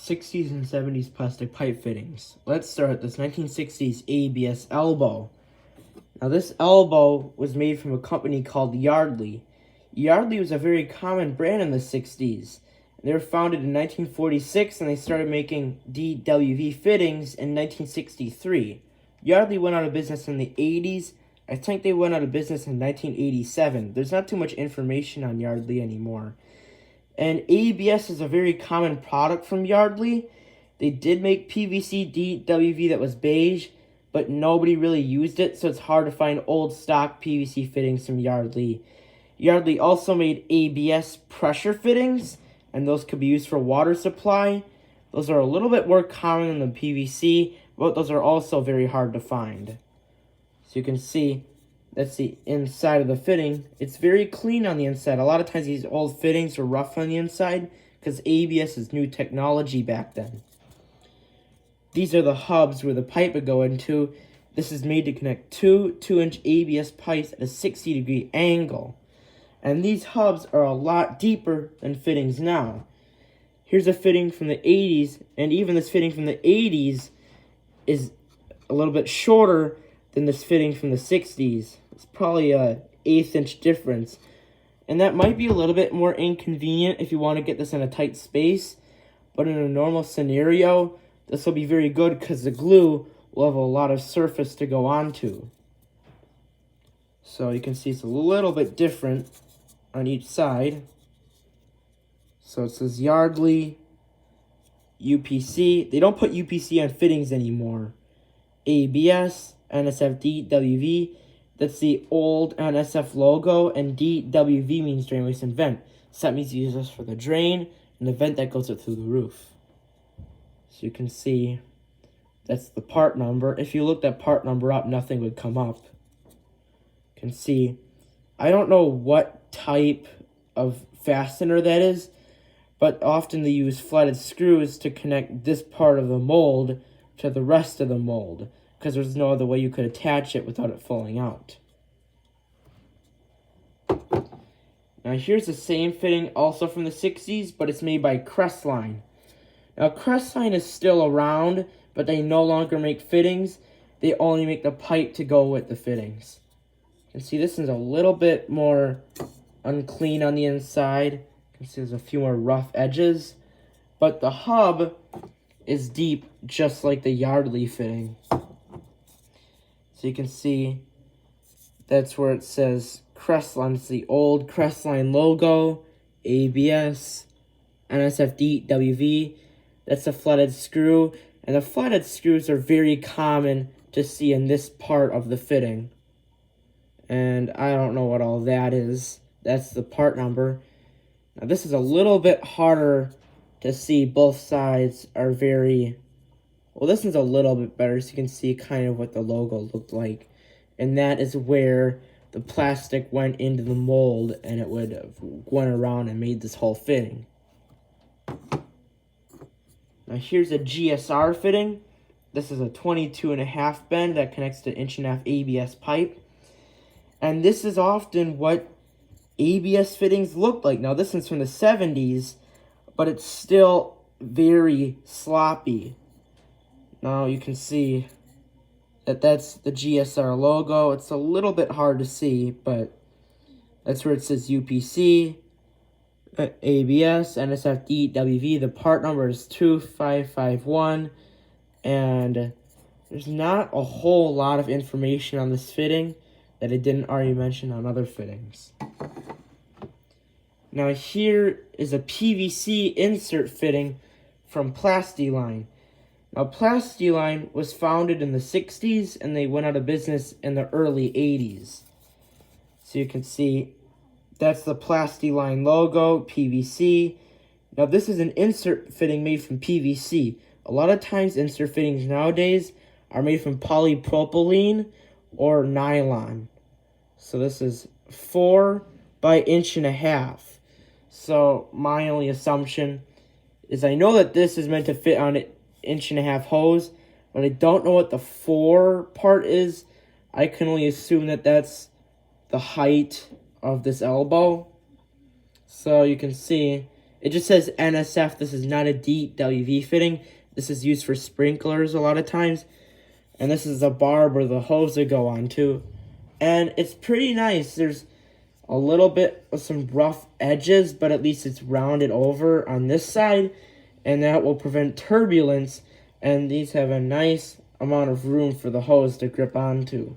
60s and 70s plastic pipe fittings. Let's start with this 1960s ABS elbow. Now this elbow was made from a company called Yardley. Yardley was a very common brand in the 60s. They were founded in 1946 and they started making DWV fittings in 1963. Yardley went out of business in the 80s. I think they went out of business in 1987. There's not too much information on Yardley anymore. And ABS is a very common product from Yardley. They did make PVC DWV that was beige, but nobody really used it, so it's hard to find old stock PVC fittings from Yardley. Yardley also made ABS pressure fittings, and those could be used for water supply. Those are a little bit more common than the PVC, but those are also very hard to find. So you can see, that's the inside of the fitting. It's very clean on the inside. A lot of times these old fittings are rough on the inside because ABS is new technology back then. These are the hubs where the pipe would go into. This is made to connect two 2-inch ABS pipes at a 60-degree angle. And these hubs are a lot deeper than fittings now. Here's a fitting from the 80s, and even this fitting from the 80s is a little bit shorter than this fitting from the 60s. It's probably a 1/8 inch difference. And that might be a little bit more inconvenient if you want to get this in a tight space. But in a normal scenario, this will be very good because the glue will have a lot of surface to go onto. So you can see it's a little bit different on each side. So it says Yardley, UPC. They don't put UPC on fittings anymore. ABS, NSF DWV. That's the old NSF logo, and DWV means drain, waste, and vent. So that means you use this for the drain and the vent that goes up through the roof. So you can see that's the part number. If you look that part number up, nothing would come up. You can see, I don't know what type of fastener that is, but often they use flatted screws to connect this part of the mold to the rest of the mold, because there's no other way you could attach it without it falling out. Now here's the same fitting also from the 60s, but it's made by Crestline. Now Crestline is still around, but they no longer make fittings. They only make the pipe to go with the fittings. You can see this is a little bit more unclean on the inside. You can see there's a few more rough edges, but the hub is deep just like the Yardley fitting. So you can see that's where it says Crestline. It's the old Crestline logo, ABS, NSF DWV. That's a flatted screw, and the flatted screws are very common to see in this part of the fitting. And I don't know what all that is. That's the part number. Now this is a little bit harder to see. Both sides are very... Well, this one's a little bit better, so you can see kind of what the logo looked like. And that is where the plastic went into the mold, and it would have went around and made this whole fitting. Now here's a GSR fitting. This is a 22.5 bend that connects to 1.5 ABS pipe. And this is often what ABS fittings look like. Now this one's from the 70s, but it's still very sloppy. Now you can see that that's the GSR logo. It's a little bit hard to see, but that's where it says UPC, ABS, NSF DWV. The part number is 2551, and there's not a whole lot of information on this fitting that I didn't already mention on other fittings. Now here is a PVC insert fitting from Plasti line. Now, Plasti line was founded in the 60s, and they went out of business in the early 80s. So you can see that's the Plasti line logo, PVC. Now, this is an insert fitting made from PVC. A lot of times, insert fittings nowadays are made from polypropylene or nylon. So this is 4 by 1.5 inches. So my only assumption is I know that this is meant to fit on it 1.5 inch hose, but I don't know what the 4 part is. I can only assume that that's the height of this elbow. So you can see It just says NSF. This is not a deep WV fitting. This is used for sprinklers a lot of times. And this is a bar where the hose would go on too. And it's pretty nice. There's a little bit of some rough edges, but at least it's rounded over on this side. And that will prevent turbulence. And these have a nice amount of room for the hose to grip onto.